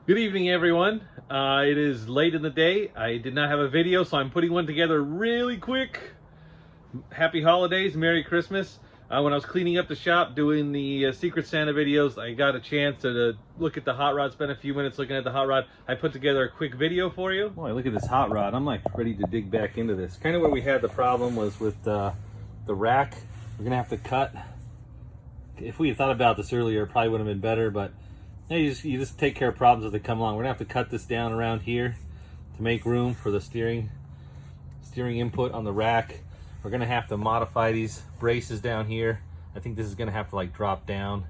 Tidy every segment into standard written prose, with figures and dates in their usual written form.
Good evening, everyone. It is late in the day. I did not have a video, so I'm putting one together really quick. Happy holidays, Merry Christmas. When I was cleaning up the shop doing the Secret Santa videos, I got a chance to look at the hot rod, spend a few minutes looking at the hot rod. I put together a quick video for you. Boy, look at this hot rod. I'm like ready to dig back into this. Kind of where we had the problem was with the rack. We're gonna have to cut. If we had thought about this earlier, it probably would have been better, but yeah, you just take care of problems as they come along. We're gonna have to cut this down around here to make room for the steering input on the rack. We're gonna have to modify these braces down here. I think this is gonna have to like drop down,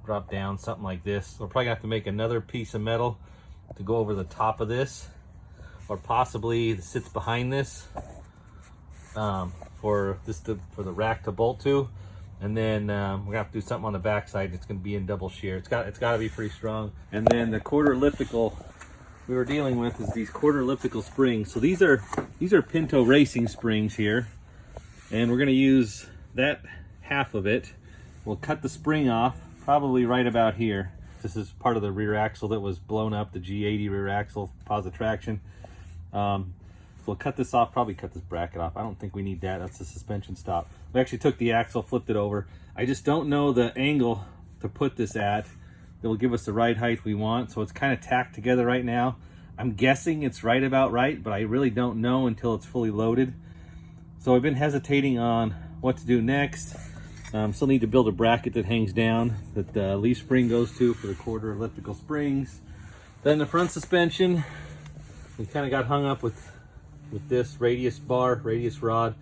something like this. We're probably gonna have to make another piece of metal to go over the top of this, or possibly that sits behind this for the rack to bolt to. And then we're gonna have to do something on the back side. It's gonna be in double shear. It's got to be pretty strong. And then the quarter elliptical we were dealing with is these quarter elliptical springs. So these are Pinto Racing springs here, and we're gonna use that half of it. We'll cut the spring off probably right about here. This is part of the rear axle that was blown up, the G80 rear axle, positive traction. So we'll cut this off, probably cut this bracket off. I don't think we need that. That's the suspension stop. We actually took the axle, flipped it over. I just don't know the angle to put this at that will give us the right height we want. So it's kind of tacked together right now. I'm guessing it's right about right, but I really don't know until it's fully loaded. So I've been hesitating on what to do next. Still need to build a bracket that hangs down that the leaf spring goes to for the quarter elliptical springs. Then the front suspension, we kind of got hung up with this radius rod.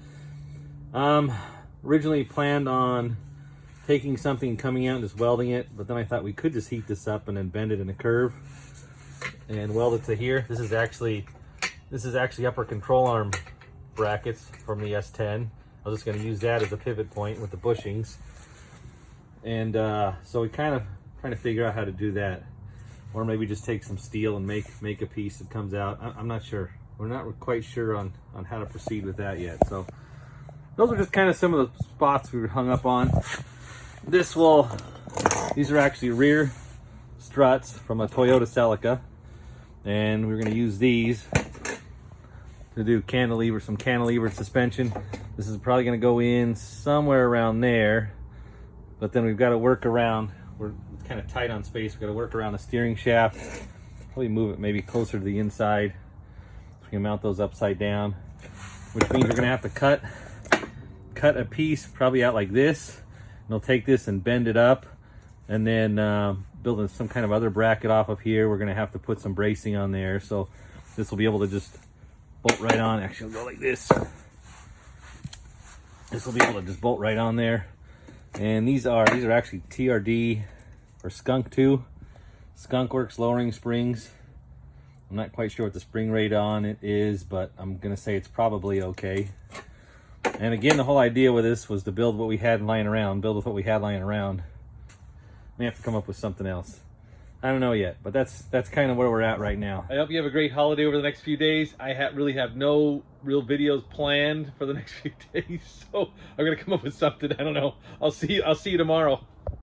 Originally planned on taking something, coming out and just welding it, but then I thought we could just heat this up and then bend it in a curve and weld it to here. This is actually upper control arm brackets from the S10. I was just going to use that as a pivot point with the bushings, and so we kind of trying to figure out how to do that, or maybe just take some steel and make a piece that comes out. I'm not sure. We're not quite sure on how to proceed with that yet. So those are just kind of some of the spots we were hung up on. These are actually rear struts from a Toyota Celica, and we're going to use these to do some cantilever suspension. This is probably going to go in somewhere around there, but then we've got to work around. It's kind of tight on space. We've got to work around the steering shaft. Probably move it maybe closer to the inside. We can mount those upside down, which means we're gonna have to cut a piece probably out like this, and we'll take this and bend it up, and then building some kind of other bracket off of here. We're gonna have to put some bracing on there, so this will be able to just bolt right on. Actually, it'll go like this. This will be able to just bolt right on there. And these are actually TRD or Skunk 2 Skunk Works lowering springs. I'm not quite sure what the spring rate on it is, but I'm gonna say it's probably okay. And again, the whole idea with this was to build what we had lying around, build with what we had lying around. May have to come up with something else. I don't know yet, but that's kind of where we're at right now. I hope you have a great holiday over the next few days. I really have no real videos planned for the next few days, so I'm gonna come up with something. I don't know. I'll see you tomorrow.